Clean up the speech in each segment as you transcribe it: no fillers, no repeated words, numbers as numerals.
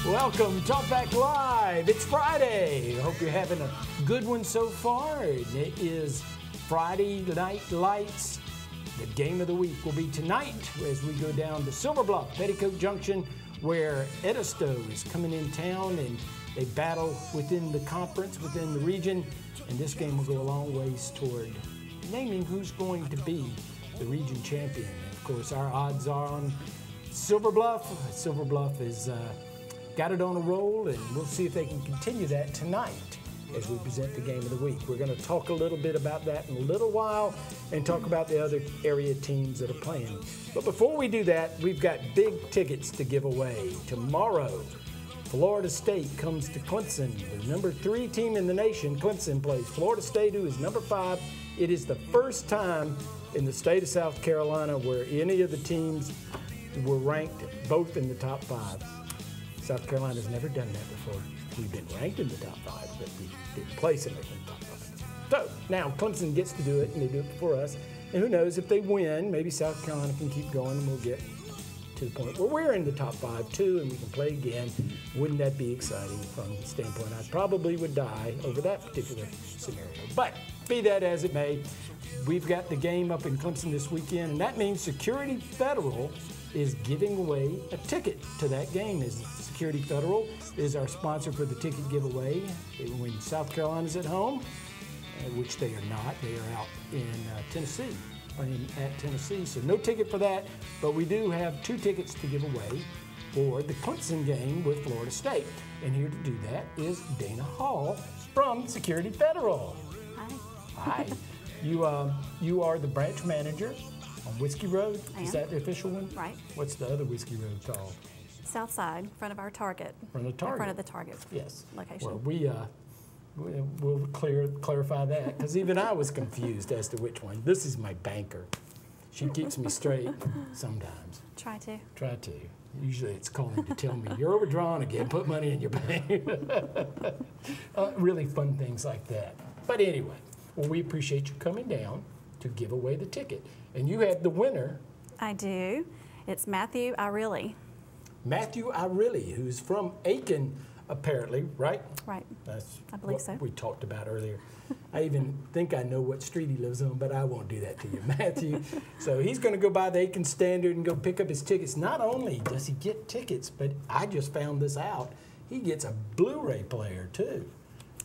Welcome, Talkback Live. It's Friday. I hope you're having a good one so far. It is Friday Night Lights. The game of the week will be tonight as we go down to Silver Bluff, Petticoat Junction, where Edisto is coming in town and they battle within the conference, within the region. And this game will go a long ways toward naming who's going to be the region champion. And of course, our odds are on Silver Bluff. Silver Bluff is got it on a roll, and we'll see if they can continue that tonight as we present the game of the week. We're going to talk a little bit about that in a little while and talk about the other area teams that are playing. But before we do that, we've got big tickets to give away. Tomorrow, Florida State comes to Clemson. The number 3 team in the nation, Clemson, plays Florida State, who is number 5. It is the first time in the state of South Carolina where any of the teams were ranked both in the top 5. South Carolina's never done that before. We've been ranked in the top 5, but we didn't place in the top 5. So now Clemson gets to do it, and they do it for us. And who knows, if they win, maybe South Carolina can keep going, and we'll get to the point where we're in the top 5 too, and we can play again. Wouldn't that be exciting from the standpoint? I probably would die over that particular scenario. But be that as it may, we've got the game up in Clemson this weekend, and that means Security Federal is giving away a ticket to that game. Security Federal is our sponsor for the ticket giveaway when South Carolina's at home, which they are not. They are out in Tennessee, playing at Tennessee. So no ticket for that, but we do have 2 tickets to give away for the Clemson game with Florida State. And here to do that is Dana Hall from Security Federal. Hi. Hi. You are the branch manager on Whiskey Road. Is that the official one? Right. What's the other Whiskey Road called? South side, in front of our Target. From the Target. In front of the Target. Yes. Location. Well, we'll clarify that, because even I was confused as to which one. This is my banker. She keeps me straight sometimes. Try to. Try to. Usually it's calling to tell me, you're overdrawn again, put money in your bank. Really fun things like that. But anyway, well, we appreciate you coming down to give away the ticket. And you have the winner. I do. It's Matthew Irilli. Matthew Irilli, who's from Aiken, apparently, right? Right. That's I believe what so. we talked about earlier. I even think I know what street he lives on, but I won't do that to you, Matthew. So he's going to go by the Aiken Standard and go pick up his tickets. Not only does he get tickets, but I just found this out. He gets a Blu-ray player, too.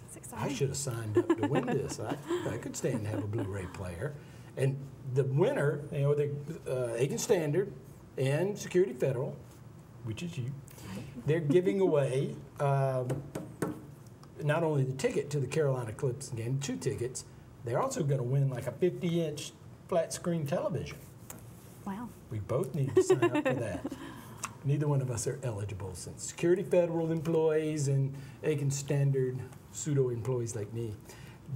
That's exciting. I should have signed up to win this. I could stand to have a Blu-ray player. And the winner, the Aiken Standard and Security Federal, which is you, they're giving away not only the ticket to the Carolina Clemson game, 2 tickets, they're also going to win like a 50-inch flat screen television. Wow. We both need to sign up for that. Neither one of us are eligible, since Security Federal employees and Aiken Standard pseudo employees like me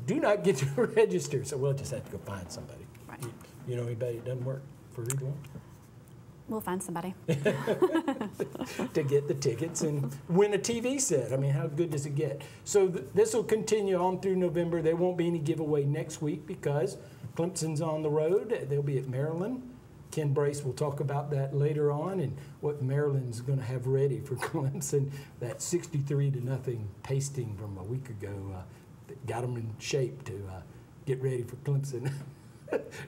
do not get to register, so we'll just have to go find somebody. Right. You know anybody that doesn't work for either one? We'll find somebody. To get the tickets and win a TV set. I mean, how good does it get? So this will continue on through November. There won't be any giveaway next week because Clemson's on the road. They'll be at Maryland. Ken Brace will talk about that later on and what Maryland's going to have ready for Clemson. That 63-0 pasting from a week ago that got them in shape to get ready for Clemson.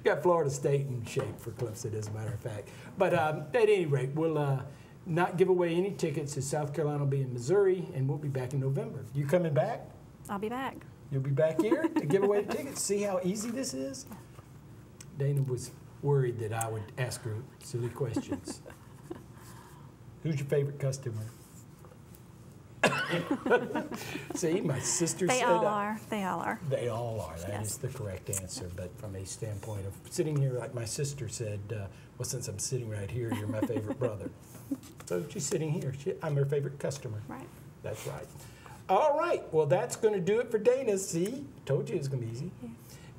Got Florida State in shape for Clemson, as a matter of fact. But at any rate, we'll not give away any tickets, as South Carolina will be in Missouri, and we'll be back in November. You coming back? I'll be back. You'll be back here to give away the tickets? See how easy this is? Dana was worried that I would ask her silly questions. Who's your favorite customer? See, my sister said... They all are. They all are. They all are. That Yes. is the correct answer. But from a standpoint of sitting here, like my sister said, well, since I'm sitting right here, you're my favorite brother. So she's sitting here. I'm her favorite customer. Right. That's right. All right. Well, that's going to do it for Dana. See? Told you it was going to be easy. Yeah.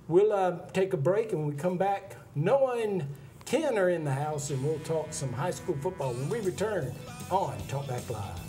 We'll take a break, and when we come back, Noah and Ken are in the house, and we'll talk some high school football when we return on Talkback Live.